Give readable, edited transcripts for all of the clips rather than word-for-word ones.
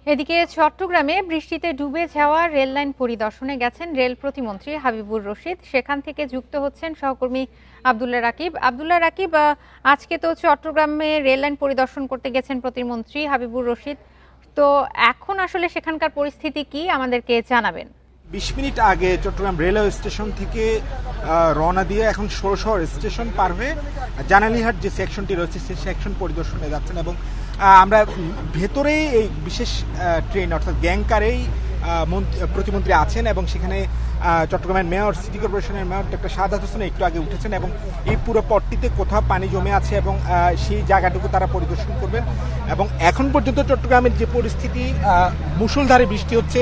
এদিকে চট্টগ্রামে বৃষ্টিতে ডুবে যাওয়া রেললাইন পরিদর্শনে গেছেন রেল প্রতিমন্ত্রী হাবিবুর রশিদ। সেখান থেকে যুক্ত হচ্ছেন সহকর্মী আব্দুল্লাহ রাকিব। আজকে তো চট্টগ্রামে রেললাইন পরিদর্শন করতে গেছেন প্রতিমন্ত্রী হাবিবুর রশিদ। তো এখন আসলে সেখানকার পরিস্থিতি কি আমাদেরকে জানাবেন? ২০ মিনিট আগে চট্টগ্রাম রেলওয়ে স্টেশন থেকে রওনা দিয়ে এখন ষোড়শহর স্টেশন পার হয়ে জানালিহাট যে সেকশনটি রয়েছে সেই সেকশন পরিদর্শনে যাচ্ছেন এবং আমরা ভেতরেই এই বিশেষ ট্রেন অর্থাৎ গ্যাংকারেই প্রতিমন্ত্রী আছেন এবং সেখানে চট্টগ্রামের মেয়র, সিটি কর্পোরেশনের মেয়র ডক্টর শাহাদাত হোসেন একটু আগে উঠেছেন এবং এই পুরো পথটিতে কোথাও পানি জমে আছে এবং সেই জায়গাটুকু তারা পরিদর্শন করবেন। এবং এখন পর্যন্ত চট্টগ্রামের যে পরিস্থিতি, মুষলধারে বৃষ্টি হচ্ছে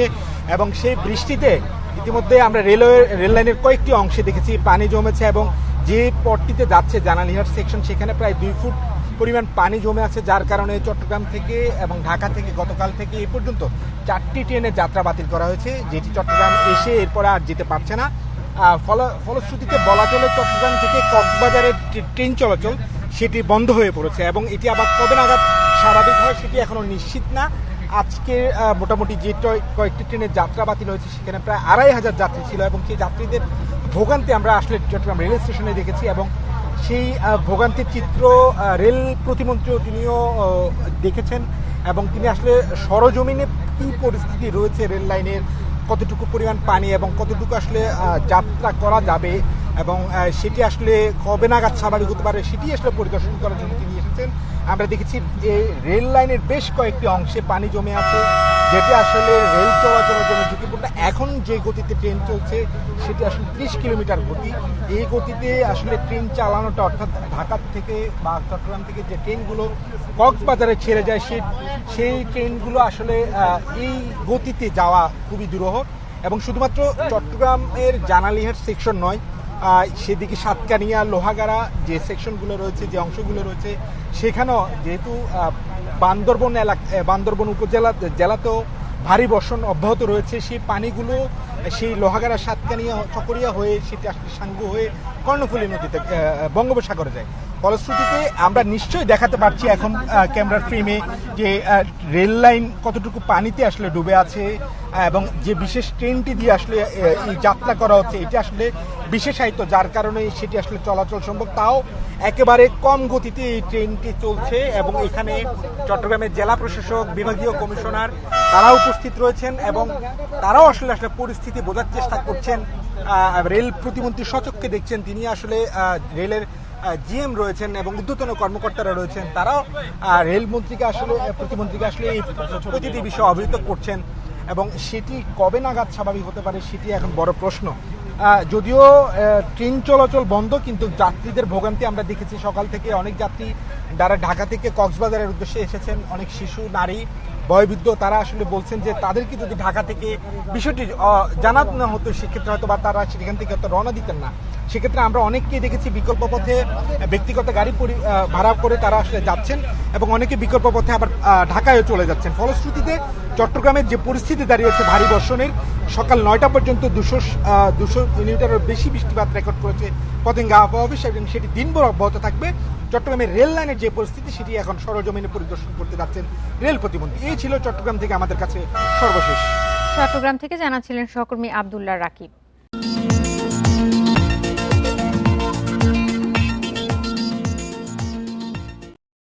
এবং সেই বৃষ্টিতে ইতিমধ্যে আমরা রেল লাইনের কয়েকটি অংশে দেখেছি পানি জমেছে এবং যে পথটিতে যাচ্ছে জানালিহাট সেকশন সেখানে প্রায় 2 ফুট পরিমাণ পানি জমে আছে, যার কারণে চট্টগ্রাম থেকে এবং ঢাকা থেকে গতকাল থেকে এ পর্যন্ত 4টি ট্রেনের যাত্রা বাতিল করা হয়েছে, যেটি চট্টগ্রাম এসে এরপরে আর যেতে পারছে না। ফলশ্রুতিতে বলা চলে চট্টগ্রাম থেকে কক্সবাজারের ট্রেন চলাচল সেটি বন্ধ হয়ে পড়েছে এবং এটি আবার কবে নাগাদ স্বাভাবিক হয় সেটি এখনো নিশ্চিত না। আজকে মোটামুটি যে কয়েকটি ট্রেনের যাত্রা বাতিল হয়েছে সেখানে প্রায় 2,500 যাত্রী ছিল এবং সেই যাত্রীদের ভোগান্তি আমরা আসলে চট্টগ্রাম রেল স্টেশনে দেখেছি এবং সেই ভোগান্তির চিত্র রেল প্রতিমন্ত্রীও তিনিও দেখেছেন এবং তিনি আসলে সরজমিনে কী পরিস্থিতি রয়েছে রেল লাইনের, কতটুকু পরিমাণ পানি এবং কতটুকু আসলে যাত্রা করা যাবে এবং সেটি আসলে কবে নাগাদ স্বাভাবিক হতে পারে সেটি আসলে পরিদর্শন করার জন্য তিনি এসেছেন। আমরা দেখেছি এই রেল লাইনের বেশ কয়েকটি অংশে পানি জমে আছে, যেটি আসলে রেল চলাচলের জন্য ঝুঁকিপূর্ণ। এখন যে গতিতে ট্রেন চলছে সেটি আসলে 30 কিলোমিটার গতি। এই গতিতে আসলে ট্রেন চালানোটা, অর্থাৎ ঢাকা থেকে বা চট্টগ্রাম থেকে যে ট্রেনগুলো কক্সবাজারে ছেড়ে যায় সেই ট্রেনগুলো আসলে এই গতিতে যাওয়া খুবই দুরূহ এবং শুধুমাত্র চট্টগ্রামের জানালিহাট সেকশন নয়, সেদিকে সাতকানিয়া, লোহাগাড়া যে সেকশনগুলো রয়েছে, যে অংশগুলো রয়েছে সেখানেও যেহেতু বান্দরবন উপজেলা জেলাতেও ভারী বর্ষণ অব্যাহত রয়েছে, সেই পানিগুলো সেই লোহাগাড়া, সাতকানিয়া, চকরিয়া হয়ে সেটি আসলে সাঙ্গু হয়ে কর্ণফুলী নদীতে বঙ্গোপসাগরে যায়। ফলশ্রুতিতে আমরা নিশ্চয়ই দেখাতে পারছি এখন ক্যামেরার ফ্রেমে যে রেল লাইন কতটুকু পানিতে আসলে ডুবে আছে এবং যে বিশেষ ট্রেনটি দিয়ে আসলে এই যাত্রা করা হচ্ছে এটি আসলে বিশেষায়িত, যার কারণে সেটি আসলে চলাচল সম্ভব। তাও একেবারে কম গতিতে এই ট্রেনটি চলছে এবং এখানে চট্টগ্রামের জেলা প্রশাসক, বিভাগীয় কমিশনার তারা উপস্থিত রয়েছেন এবং তারাও আসলে পরিস্থিতি বোঝার চেষ্টা করছেন। রেল প্রতিমন্ত্রী সচক্ষে দেখছেন, তিনি আসলে রেলের জিএম রয়েছেন এবং ঊর্ধ্বতন কর্মকর্তারা রয়েছেন, তারাও রেলমন্ত্রীকে আসলে প্রতিমন্ত্রীকে আসলে এই প্রতিটি বিষয়ে অবহিত করছেন এবং সেটি কবে নাগাদ স্বাভাবিক হতে পারে সেটি এখন বড় প্রশ্ন। যদিও ট্রেন চলাচল বন্ধ, কিন্তু যাত্রীদের ভোগান্তি আমরা দেখেছি। সকাল থেকে অনেক যাত্রী যারা ঢাকা থেকে কক্সবাজারের উদ্দেশ্যে এসেছেন, অনেক শিশু, নারী, বয়োবৃদ্ধ, তারা আসলে বলছেন যে তাদেরকে যদি ঢাকা থেকে বিষয়টি জানানো না হতো সেক্ষেত্রে হয়তো বা তারা সেখান থেকে হয়তো রওনা দিতেন না। সেক্ষেত্রে আমরা অনেককেই দেখেছি বিকল্প পথে ব্যক্তিগত গাড়ি ভাড়া করে তারা আসলে যাচ্ছেন এবং অনেকে বিকল্প পথে আবার ঢাকায়ও চলে যাচ্ছেন। ফলশ্রুতিতে চট্টগ্রামের যে পরিস্থিতি দাঁড়িয়েছে ভারী বর্ষণের, সকাল 9টা পর্যন্ত 200 মিলিমিটারের বেশি বৃষ্টিপাত রেকর্ড করেছে পতেঙ্গা আবহাওয়া অফিস এবং সেটি দিনভর অব্যাহত থাকবে। চট্টগ্রামের রেল লাইনের যে পরিস্থিতি সেটি এখন সরজমিনে পরিদর্শন করতে যাচ্ছেন রেল প্রতিমন্ত্রী। এই ছিল চট্টগ্রাম থেকে আমাদের কাছে সর্বশেষ। চট্টগ্রাম থেকে জানাচ্ছিলেন সহকর্মী আব্দুল্লাহ রাকিব।